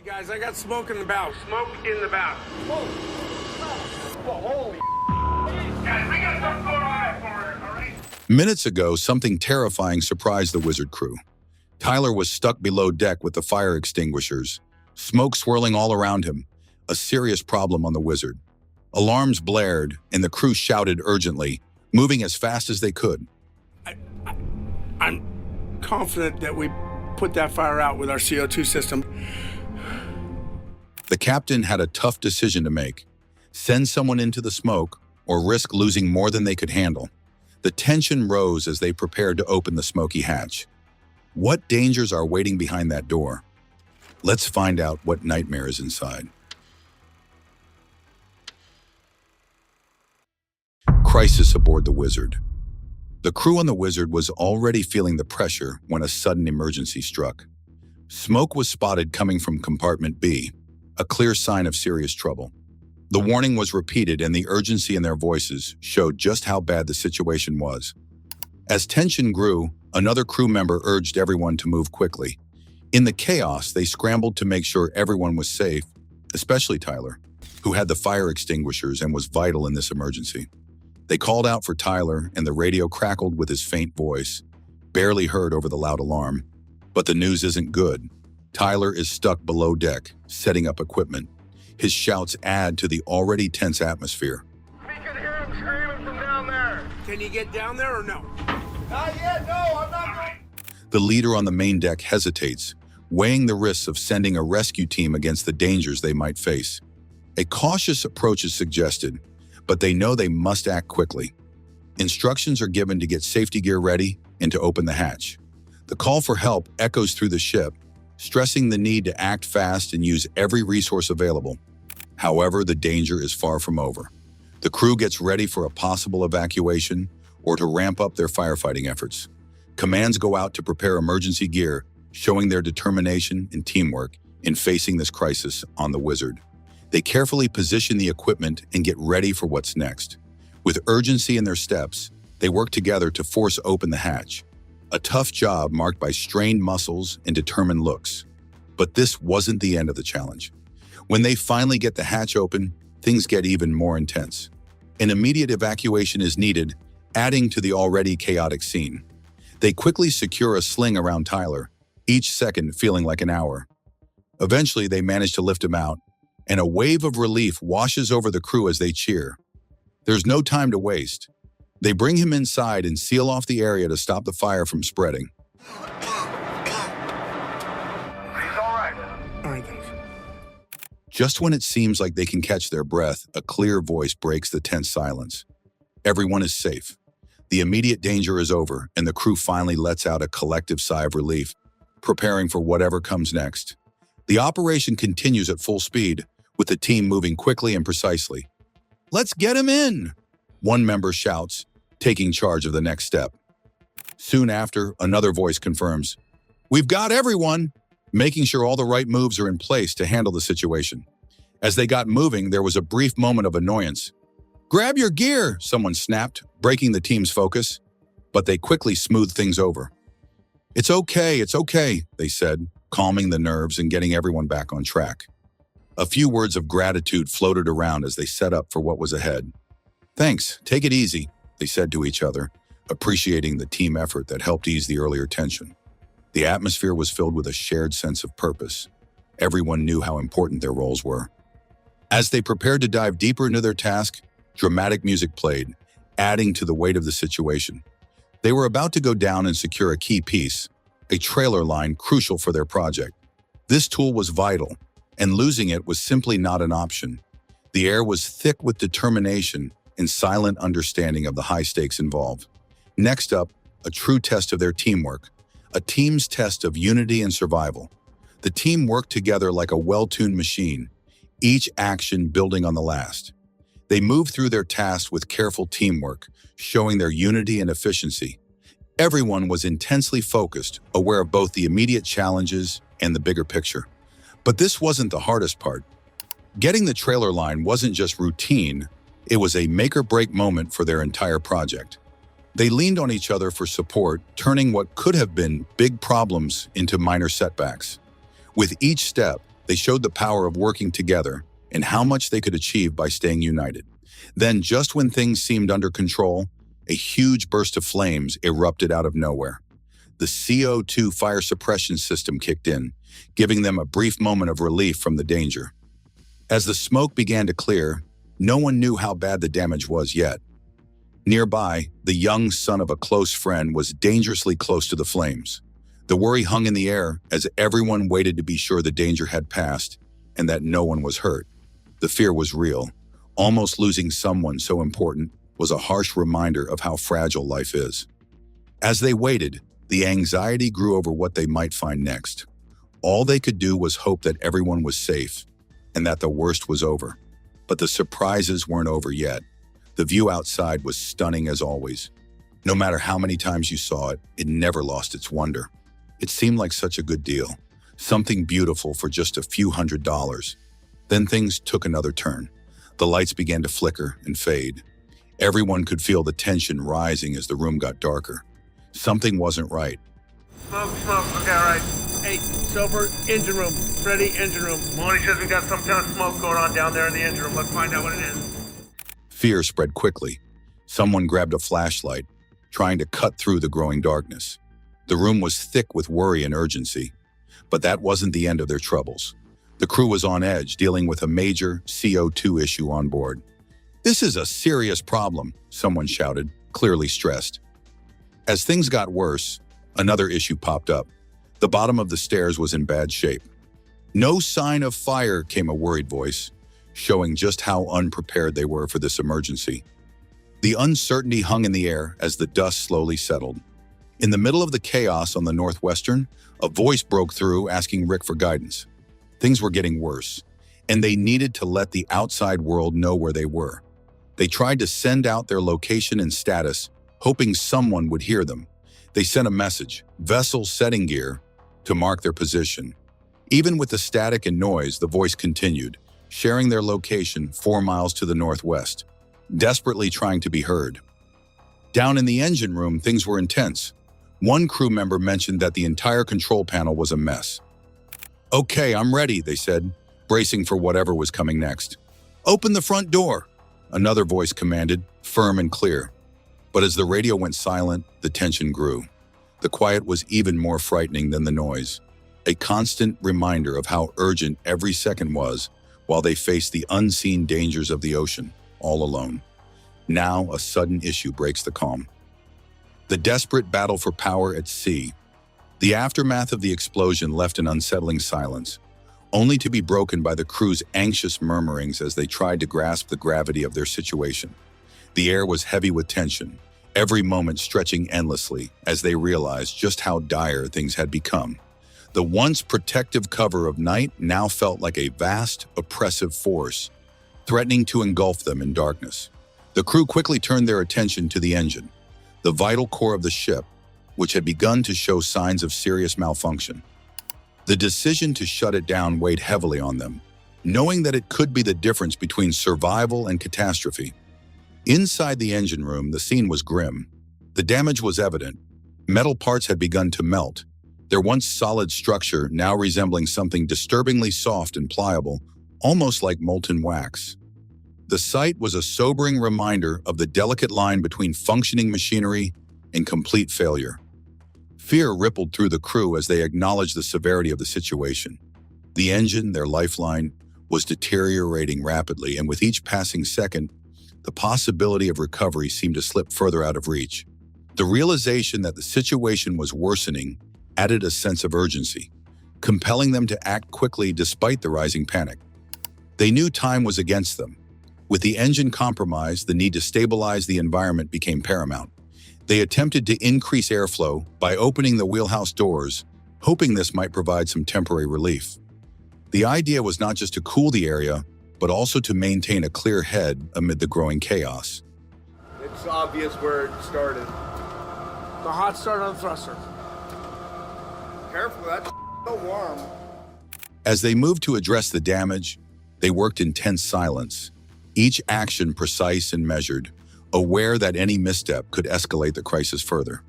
Guys, I got smoke in the bow. Smoke in the bow. Whoa. Holy guys, we got something going on for it, all right? Minutes ago, something terrifying surprised the Wizard crew. Tyler was stuck below deck with the fire extinguishers, smoke swirling all around him, a serious problem on the Wizard. Alarms blared, and the crew shouted urgently, moving as fast as they could. I'm confident that we put that fire out with our CO2 system. The captain had a tough decision to make: send someone into the smoke or risk losing more than they could handle. The tension rose as they prepared to open the smoky hatch. What dangers are waiting behind that door? Let's find out what nightmare is inside. Crisis aboard the Wizard. The crew on the Wizard was already feeling the pressure when a sudden emergency struck. Smoke was spotted coming from compartment B, a clear sign of serious trouble. The warning was repeated, and the urgency in their voices showed just how bad the situation was. As tension grew, another crew member urged everyone to move quickly. In the chaos, they scrambled to make sure everyone was safe, especially Tyler, who had the fire extinguishers and was vital in this emergency. They called out for Tyler, and the radio crackled with his faint voice, barely heard over the loud alarm. But the news isn't good. Tyler is stuck below deck, setting up equipment. His shouts add to the already tense atmosphere. We can hear him screaming from down there. Can you get down there or no? Not yet, no, I'm not going. The leader on the main deck hesitates, weighing the risks of sending a rescue team against the dangers they might face. A cautious approach is suggested, but they know they must act quickly. Instructions are given to get safety gear ready and to open the hatch. The call for help echoes through the ship, stressing the need to act fast and use every resource available. However, the danger is far from over. The crew gets ready for a possible evacuation or to ramp up their firefighting efforts. Commands go out to prepare emergency gear, showing their determination and teamwork in facing this crisis on the Wizard. They carefully position the equipment and get ready for what's next. With urgency in their steps, they work together to force open the hatch. A tough job marked by strained muscles and determined looks. But this wasn't the end of the challenge. When they finally get the hatch open, things get even more intense. An immediate evacuation is needed, adding to the already chaotic scene. They quickly secure a sling around Tyler, each second feeling like an hour. Eventually, they manage to lift him out, and a wave of relief washes over the crew as they cheer. There's no time to waste. They bring him inside and seal off the area to stop the fire from spreading. He's all right. All right, thanks. Just when it seems like they can catch their breath, a clear voice breaks the tense silence. Everyone is safe. The immediate danger is over, and the crew finally lets out a collective sigh of relief, preparing for whatever comes next. The operation continues at full speed, with the team moving quickly and precisely. "Let's get him in!" one member shouts, taking charge of the next step. Soon after, another voice confirms, "We've got everyone!" making sure all the right moves are in place to handle the situation. As they got moving, there was a brief moment of annoyance. "Grab your gear," someone snapped, breaking the team's focus. But they quickly smoothed things over. It's okay, they said, calming the nerves and getting everyone back on track. A few words of gratitude floated around as they set up for what was ahead. "Thanks, take it easy," they said to each other, appreciating the team effort that helped ease the earlier tension. The atmosphere was filled with a shared sense of purpose. Everyone knew how important their roles were. As they prepared to dive deeper into their task, dramatic music played, adding to the weight of the situation. They were about to go down and secure a key piece, a trailer line crucial for their project. This tool was vital, and losing it was simply not an option. The air was thick with determination and silent understanding of the high stakes involved. Next up, a true test of their teamwork, a team's test of unity and survival. The team worked together like a well-tuned machine, each action building on the last. They moved through their tasks with careful teamwork, showing their unity and efficiency. Everyone was intensely focused, aware of both the immediate challenges and the bigger picture. But this wasn't the hardest part. Getting the trailer line wasn't just routine, it was a make-or-break moment for their entire project. They leaned on each other for support, turning what could have been big problems into minor setbacks. With each step, They showed the power of working together and how much they could achieve by staying united. Then, just when things seemed under control, a huge burst of flames erupted out of nowhere. The CO2 fire suppression system kicked in, giving them a brief moment of relief from the danger. As the smoke began to clear, no one knew how bad the damage was yet. Nearby, the young son of a close friend was dangerously close to the flames. The worry hung in the air as everyone waited to be sure the danger had passed and that no one was hurt. The fear was real. Almost losing someone so important was a harsh reminder of how fragile life is. As they waited, the anxiety grew over what they might find next. All they could do was hope that everyone was safe and that the worst was over. But the surprises weren't over yet. The view outside was stunning as always. No matter how many times you saw it, it never lost its wonder. It seemed like such a good deal, something beautiful for just a few $100s. Then things took another turn. The lights began to flicker and fade. Everyone could feel the tension rising as the room got darker. Something wasn't right. Smoke, okay, all right. Hey, Silver, engine room. Freddy, engine room. Maloney says we got some kind of smoke going on down there in the engine room. Let's find out what it is. Fear spread quickly. Someone grabbed a flashlight, trying to cut through the growing darkness. The room was thick with worry and urgency. But that wasn't the end of their troubles. The crew was on edge, dealing with a major CO2 issue on board. "This is a serious problem," someone shouted, clearly stressed. As things got worse, another issue popped up. The bottom of the stairs was in bad shape. "No sign of fire," came a worried voice, showing just how unprepared they were for this emergency. The uncertainty hung in the air as the dust slowly settled. In the middle of the chaos on the Northwestern, a voice broke through asking Rick for guidance. Things were getting worse, and they needed to let the outside world know where they were. They tried to send out their location and status, hoping someone would hear them. They sent a message, "Vessel setting gear," to mark their position. Even with the static and noise, the voice continued, sharing their location 4 miles to the northwest, desperately trying to be heard. Down in the engine room, things were intense. One crew member mentioned that the entire control panel was a mess. "Okay, I'm ready," they said, bracing for whatever was coming next. "Open the front door," another voice commanded, firm and clear. But as the radio went silent, the tension grew. The quiet was even more frightening than the noise, a constant reminder of how urgent every second was while they faced the unseen dangers of the ocean, all alone. Now, a sudden issue breaks the calm. The desperate battle for power at sea. The aftermath of the explosion left an unsettling silence, only to be broken by the crew's anxious murmurings as they tried to grasp the gravity of their situation. The air was heavy with tension, every moment stretching endlessly as they realized just how dire things had become. The once protective cover of night now felt like a vast, oppressive force, threatening to engulf them in darkness. The crew quickly turned their attention to the engine, the vital core of the ship, which had begun to show signs of serious malfunction. The decision to shut it down weighed heavily on them, knowing that it could be the difference between survival and catastrophe. Inside the engine room, the scene was grim. The damage was evident. Metal parts had begun to melt, their once solid structure now resembling something disturbingly soft and pliable, almost like molten wax. The sight was a sobering reminder of the delicate line between functioning machinery and complete failure. Fear rippled through the crew as they acknowledged the severity of the situation. The engine, their lifeline, was deteriorating rapidly, and with each passing second, the possibility of recovery seemed to slip further out of reach. The realization that the situation was worsening added a sense of urgency, compelling them to act quickly despite the rising panic. They knew time was against them. With the engine compromised, the need to stabilize the environment became paramount. They attempted to increase airflow by opening the wheelhouse doors, hoping this might provide some temporary relief. The idea was not just to cool the area, but also to maintain a clear head amid the growing chaos. It's obvious where it started. The hot start on the thruster. Careful, that's so warm. As they moved to address the damage, they worked in tense silence, each action precise and measured, aware that any misstep could escalate the crisis further.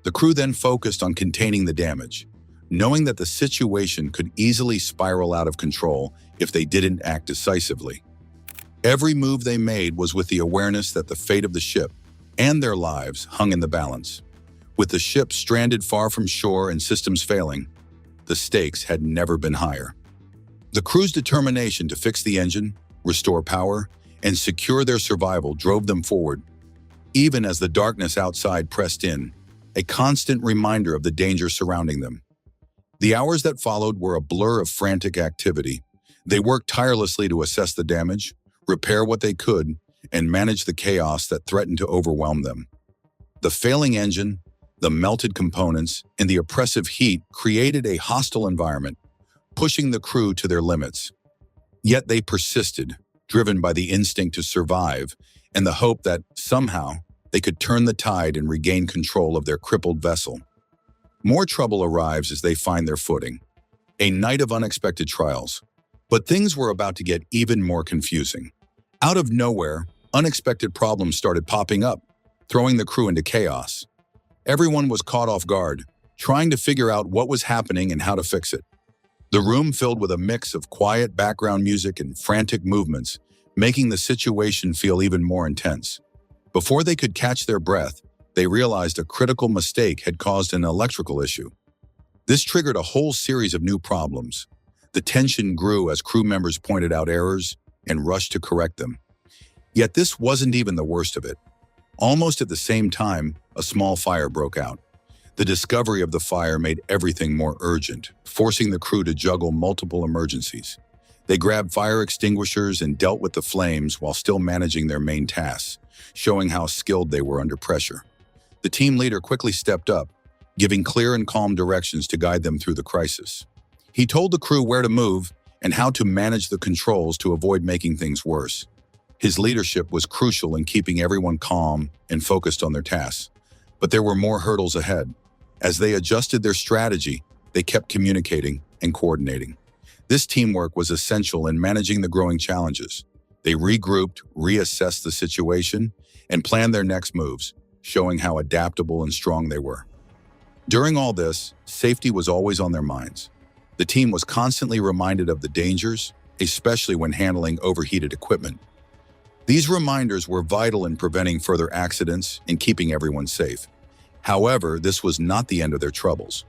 The crew then focused on containing the damage, knowing that the situation could easily spiral out of control if they didn't act decisively. Every move they made was with the awareness that the fate of the ship and their lives hung in the balance. With the ship stranded far from shore and systems failing, the stakes had never been higher. The crew's determination to fix the engine, restore power, and secure their survival drove them forward, even as the darkness outside pressed in, a constant reminder of the danger surrounding them. The hours that followed were a blur of frantic activity. They worked tirelessly to assess the damage, repair what they could, and manage the chaos that threatened to overwhelm them. The failing engine, the melted components, and the oppressive heat created a hostile environment, pushing the crew to their limits. Yet they persisted, driven by the instinct to survive and the hope that, somehow, they could turn the tide and regain control of their crippled vessel. More trouble arrives as they find their footing. A night of unexpected trials. But things were about to get even more confusing. Out of nowhere, unexpected problems started popping up, throwing the crew into chaos. Everyone was caught off guard, trying to figure out what was happening and how to fix it. The room filled with a mix of quiet background music and frantic movements, making the situation feel even more intense. Before they could catch their breath, they realized a critical mistake had caused an electrical issue. This triggered a whole series of new problems. The tension grew as crew members pointed out errors and rushed to correct them. Yet this wasn't even the worst of it. Almost at the same time, a small fire broke out. The discovery of the fire made everything more urgent, forcing the crew to juggle multiple emergencies. They grabbed fire extinguishers and dealt with the flames while still managing their main tasks, showing how skilled they were under pressure. The team leader quickly stepped up, giving clear and calm directions to guide them through the crisis. He told the crew where to move and how to manage the controls to avoid making things worse. His leadership was crucial in keeping everyone calm and focused on their tasks. But there were more hurdles ahead. As they adjusted their strategy, they kept communicating and coordinating. This teamwork was essential in managing the growing challenges. They regrouped, reassessed the situation, and planned their next moves, showing how adaptable and strong they were. During all this, safety was always on their minds. The team was constantly reminded of the dangers, especially when handling overheated equipment. These reminders were vital in preventing further accidents and keeping everyone safe. However, this was not the end of their troubles.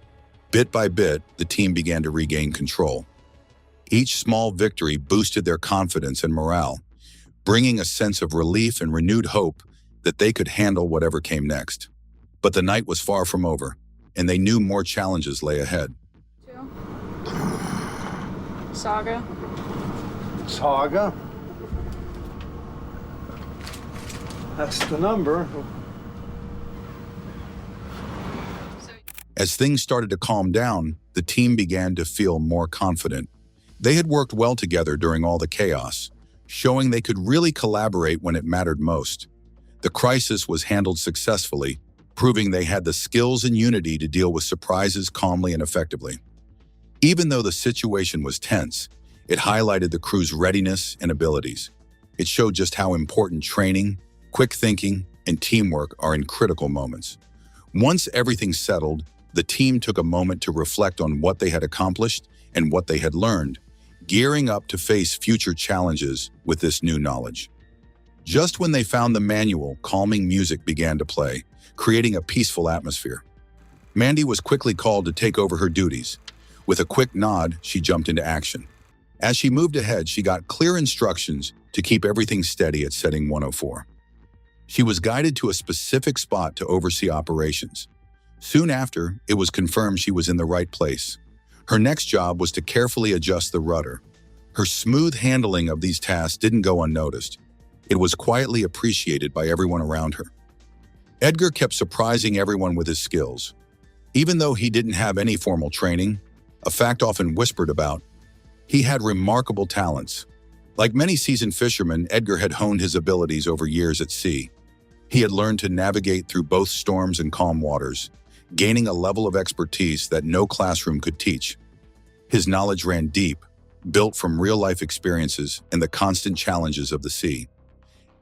Bit by bit, the team began to regain control. Each small victory boosted their confidence and morale, bringing a sense of relief and renewed hope that they could handle whatever came next. But the night was far from over, and they knew more challenges lay ahead. Saga. Saga? That's the number. As things started to calm down, the team began to feel more confident. They had worked well together during all the chaos, showing they could really collaborate when it mattered most. The crisis was handled successfully, proving they had the skills and unity to deal with surprises calmly and effectively. Even though the situation was tense, it highlighted the crew's readiness and abilities. It showed just how important training, quick thinking, and teamwork are in critical moments. Once everything settled, the team took a moment to reflect on what they had accomplished and what they had learned, gearing up to face future challenges with this new knowledge. Just when they found the manual, calming music began to play, creating a peaceful atmosphere. Mandy was quickly called to take over her duties. With a quick nod, she jumped into action. As she moved ahead, she got clear instructions to keep everything steady at setting 104. She was guided to a specific spot to oversee operations. Soon after, it was confirmed she was in the right place. Her next job was to carefully adjust the rudder. Her smooth handling of these tasks didn't go unnoticed. It was quietly appreciated by everyone around her. Edgar kept surprising everyone with his skills. Even though he didn't have any formal training, a fact often whispered about, he had remarkable talents. Like many seasoned fishermen, Edgar had honed his abilities over years at sea. He had learned to navigate through both storms and calm waters, gaining a level of expertise that no classroom could teach. His knowledge ran deep, built from real-life experiences and the constant challenges of the sea.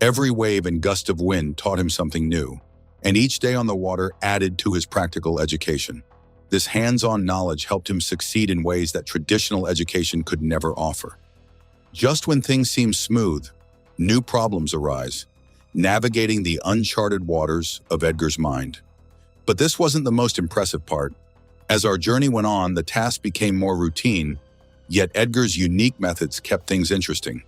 Every wave and gust of wind taught him something new, and each day on the water added to his practical education. This hands-on knowledge helped him succeed in ways that traditional education could never offer. Just when things seem smooth, new problems arise, navigating the uncharted waters of Edgar's mind. But this wasn't the most impressive part. As our journey went on, the task became more routine, yet Edgar's unique methods kept things interesting.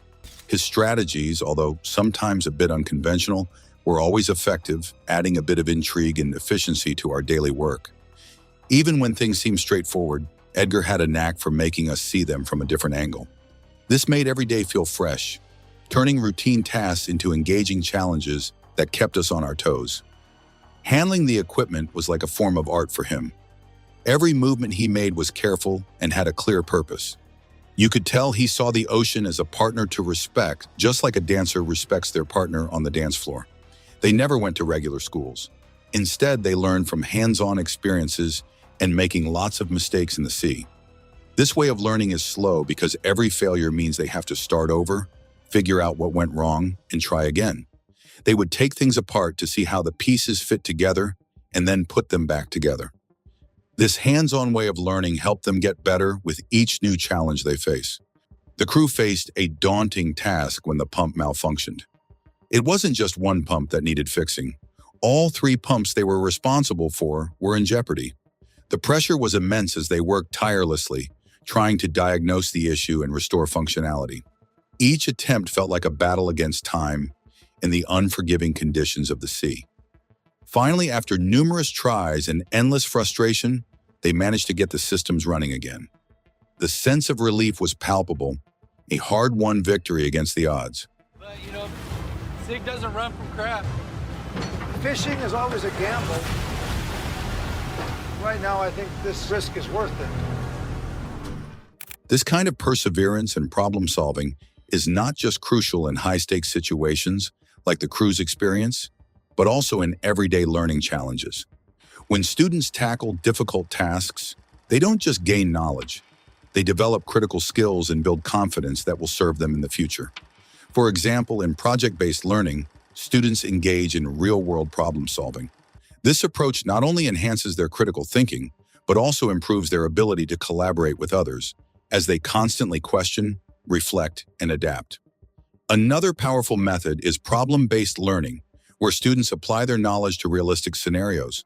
His strategies, although sometimes a bit unconventional, were always effective, adding a bit of intrigue and efficiency to our daily work. Even when things seemed straightforward, Edgar had a knack for making us see them from a different angle. This made every day feel fresh, turning routine tasks into engaging challenges that kept us on our toes. Handling the equipment was like a form of art for him. Every movement he made was careful and had a clear purpose. You could tell he saw the ocean as a partner to respect, just like a dancer respects their partner on the dance floor. They never went to regular schools. Instead, they learned from hands-on experiences and making lots of mistakes in the sea. This way of learning is slow because every failure means they have to start over, figure out what went wrong, and try again. They would take things apart to see how the pieces fit together and then put them back together. This hands-on way of learning helped them get better with each new challenge they face. The crew faced a daunting task when the pump malfunctioned. It wasn't just one pump that needed fixing. All 3 pumps they were responsible for were in jeopardy. The pressure was immense as they worked tirelessly, trying to diagnose the issue and restore functionality. Each attempt felt like a battle against time and the unforgiving conditions of the sea. Finally, after numerous tries and endless frustration, they managed to get the systems running again. The sense of relief was palpable, a hard-won victory against the odds. But, SIG doesn't run from crap. Fishing is always a gamble. Right now, I think this risk is worth it. This kind of perseverance and problem-solving is not just crucial in high-stakes situations like the crew's experience, but also in everyday learning challenges. When students tackle difficult tasks, they don't just gain knowledge. They develop critical skills and build confidence that will serve them in the future. For example, in project-based learning, students engage in real-world problem-solving. This approach not only enhances their critical thinking, but also improves their ability to collaborate with others as they constantly question, reflect, and adapt. Another powerful method is problem-based learning, where students apply their knowledge to realistic scenarios.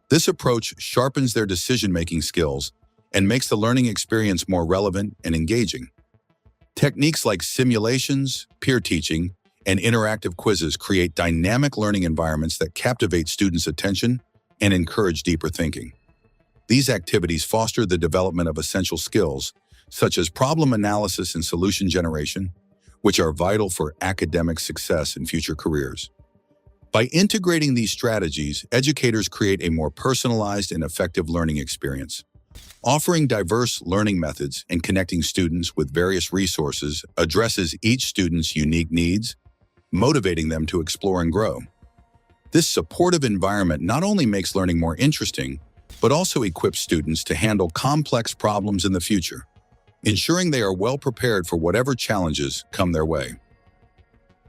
This approach sharpens their decision-making skills and makes the learning experience more relevant and engaging. Techniques like simulations, peer teaching, and interactive quizzes create dynamic learning environments that captivate students' attention and encourage deeper thinking. These activities foster the development of essential skills, such as problem analysis and solution generation, which are vital for academic success in future careers. By integrating these strategies, educators create a more personalized and effective learning experience. Offering diverse learning methods and connecting students with various resources addresses each student's unique needs, motivating them to explore and grow. This supportive environment not only makes learning more interesting, but also equips students to handle complex problems in the future, ensuring they are well prepared for whatever challenges come their way.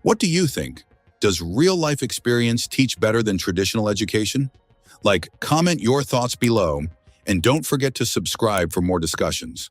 What do you think? Does real-life experience teach better than traditional education? Comment your thoughts below, and don't forget to subscribe for more discussions.